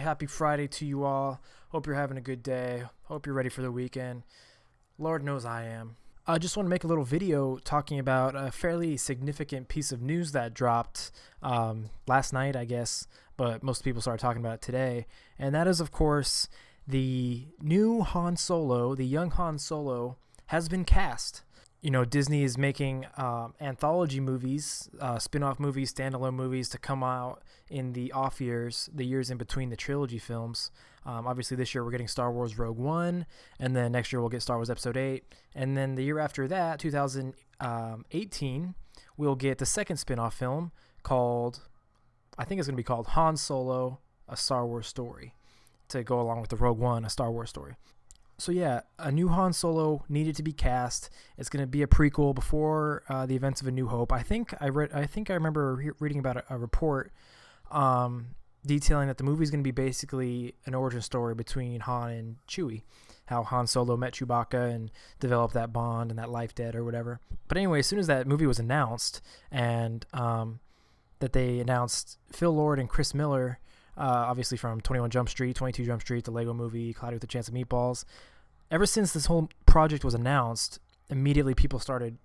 happy Friday to you all. Hope you're having a good day. Hope you're ready for the weekend. Lord knows I am. I just want to make a little video talking about a fairly significant piece of news that dropped last night, I guess, but most people started talking about it today. And that is, of course, the new Han Solo, the young Han Solo, has been cast. You know, Disney is making anthology movies, spin-off movies, standalone movies to come out in the off years, the years in between the trilogy films. Obviously, this year we're getting Star Wars Rogue One, and then next year we'll get Star Wars Episode 8. And then the year after that, 2018, we'll get the second spin-off film called, I think it's going to be called Han Solo, A Star Wars Story, to go along with the Rogue One, A Star Wars Story. So yeah, a new Han Solo needed to be cast. It's going to be a prequel before the events of A New Hope. I think I remember reading about a report detailing that the movie is going to be basically an origin story between Han and Chewie, how Han Solo met Chewbacca and developed that bond and that life debt or whatever. But anyway, as soon as that movie was announced and that they announced Phil Lord and Chris Miller, obviously from 21 Jump Street, 22 Jump Street, the Lego Movie, Cloudy with a Chance of Meatballs. Ever since this whole project was announced, immediately people started,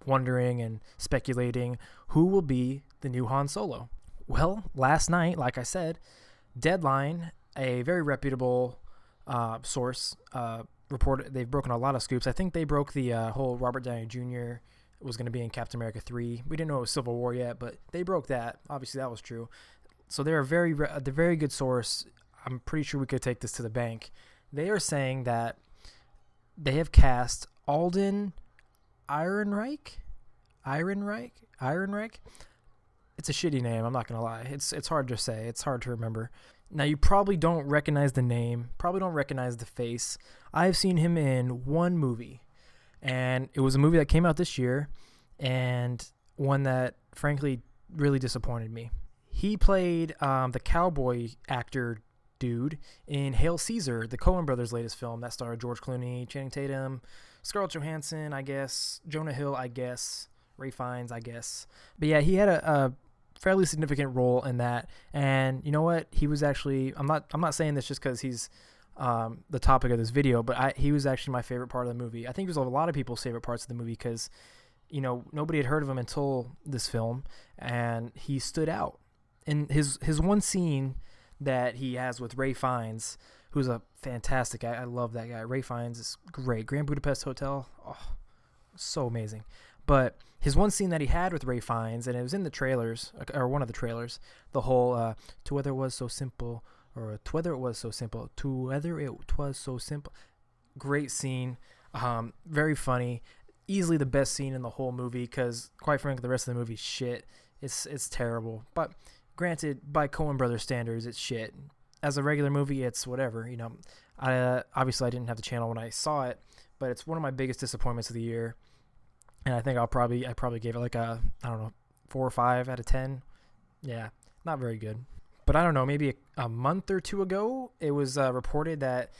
wondering and speculating who will be the new Han Solo. Well, last night, like I said, Deadline, a very reputable source, reported they've broken a lot of scoops. I think they broke the whole Robert Downey Jr. was going to be in Captain America 3. We didn't know it was Civil War yet, but they broke that. Obviously, that was true. So they're a very good source. I'm pretty sure we could take this to the bank. They are saying that they have cast Alden Ehrenreich. It's a shitty name, I'm not going to lie. It's hard to say. It's hard to remember. Now, you probably don't recognize the name, probably don't recognize the face. I've seen him in one movie, and it was a movie that came out this year, and one that, frankly, really disappointed me. He played the cowboy actor dude in Hail Caesar, the Coen brothers' latest film that starred George Clooney, Channing Tatum, Scarlett Johansson, I guess, Jonah Hill, I guess, Ray Fiennes, I guess. But yeah, he had a fairly significant role in that. And you know what? He was actually, I'm not saying this just because he's the topic of this video, but he was actually my favorite part of the movie. I think it was a lot of people's favorite parts of the movie because, nobody had heard of him until this film, and he stood out. And his one scene that he has with Ray Fiennes, who's a fantastic guy. I love that guy. Ray Fiennes is great. Grand Budapest Hotel, so amazing. But his one scene that he had with Ray Fiennes, and it was in the trailers, or one of the trailers, the whole to whether it was so simple, or to whether it was so simple, to whether it was so simple. Great scene, very funny, easily the best scene in the whole movie, because quite frankly, the rest of the movie's shit. It's terrible. But granted, by Coen Brothers standards, it's shit. As a regular movie, it's whatever. Obviously I didn't have the channel when I saw it, but it's one of my biggest disappointments of the year. And I think I probably gave it like a, 4 or 5 out of 10. Yeah, not very good. But I don't know, maybe a month or two ago, it was reported that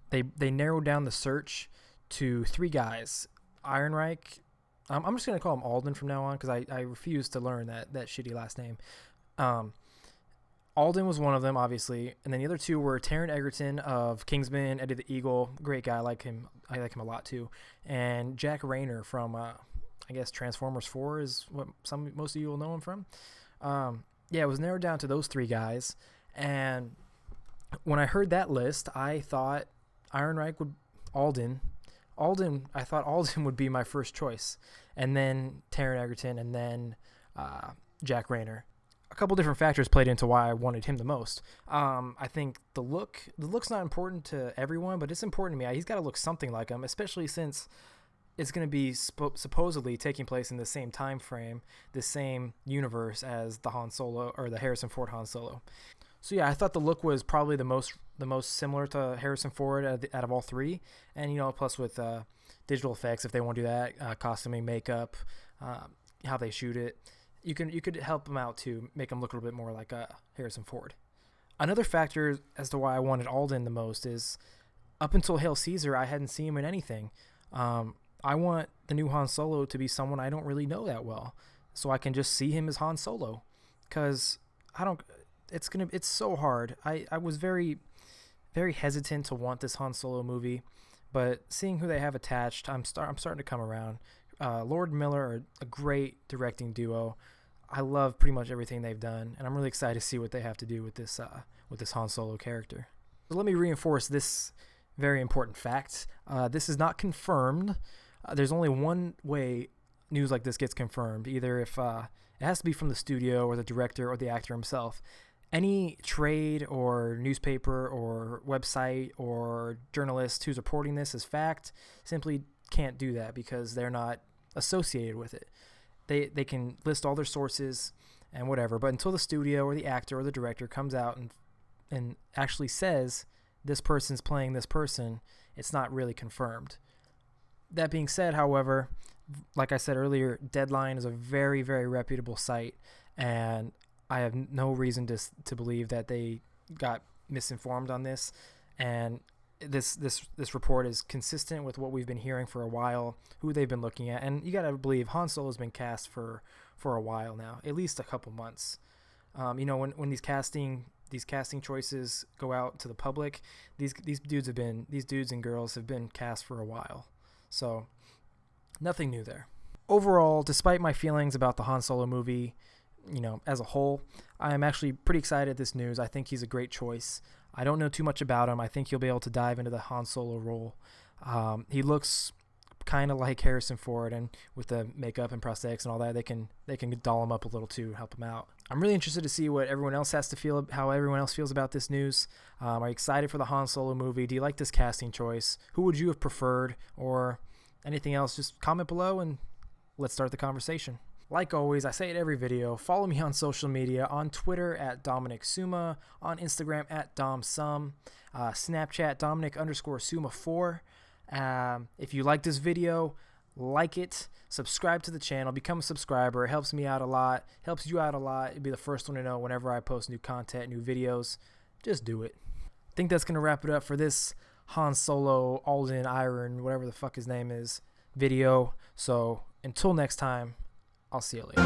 they narrowed down the search to 3 guys. Ehrenreich, I'm just going to call him Alden from now on because I refuse to learn that shitty last name. Alden was one of them, obviously. And then the other 2 were Taron Egerton of Kingsman, Eddie the Eagle. Great guy. I like him a lot, too. And Jack Rayner from, I guess, Transformers 4 is what most of you will know him from. Yeah, it was narrowed down to those 3 guys. And when I heard that list, I thought Alden would be my first choice, and then Taron Egerton, and then Jack Rayner. A couple different factors played into why I wanted him the most. I think the look's not important to everyone, but it's important to me. He's got to look something like him, especially since it's going to be supposedly taking place in the same time frame, the same universe as the Han Solo or the Harrison Ford Han Solo. So yeah, I thought the look was probably the most similar to Harrison Ford out of all 3, and plus with digital effects if they want to do that, costuming, makeup, how they shoot it, you could help them out to make them look a little bit more like Harrison Ford. Another factor as to why I wanted Alden the most is up until Hail Caesar, I hadn't seen him in anything. I want the new Han Solo to be someone I don't really know that well, so I can just see him as Han Solo, because it's so hard. I was very hesitant to want this Han Solo movie, but seeing who they have attached, I'm starting to come around. Lord and Miller are a great directing duo. I love pretty much everything they've done, and I'm really excited to see what they have to do with this Han Solo character. So let me reinforce this very important fact. This is not confirmed. There's only one way news like this gets confirmed, either if it has to be from the studio or the director or the actor himself. Any trade or newspaper or website or journalist who's reporting this as fact simply can't do that because they're not associated with it. They can list all their sources and whatever, but until the studio or the actor or the director comes out and actually says this person's playing this person, it's not really confirmed. That being said, however, like I said earlier, Deadline is a very, very reputable site, and I have no reason to believe that they got misinformed on this. And this report is consistent with what we've been hearing for a while, who they've been looking at. And you got to believe Han Solo's been cast for a while now, at least a couple months. When these casting choices go out to the public, these dudes and girls have been cast for a while. So nothing new there. Overall, despite my feelings about the Han Solo movie, as a whole, I am actually pretty excited at this news. I think he's a great choice. I don't know too much about him. I think he'll be able to dive into the Han Solo role. He looks kind of like Harrison Ford, and with the makeup and prosthetics and all that, they can doll him up a little too, help him out. I'm really interested to see what everyone else has to feel, how everyone else feels about this news. Are you excited for the Han Solo movie? Do you like this casting choice? Who would you have preferred, or anything else? Just comment below and let's start the conversation. Like always, I say it every video, follow me on social media, on Twitter at Dominick Summa, on Instagram at DomSum, Snapchat Dominick_Summa4. If you like this video, like it, subscribe to the channel, become a subscriber. It helps me out a lot, helps you out a lot. You'll be the first one to know whenever I post new content, new videos. Just do it. I think that's going to wrap it up for this Han Solo, Alden Ehrenreich, whatever the fuck his name is, video. So until next time, I'll see you later.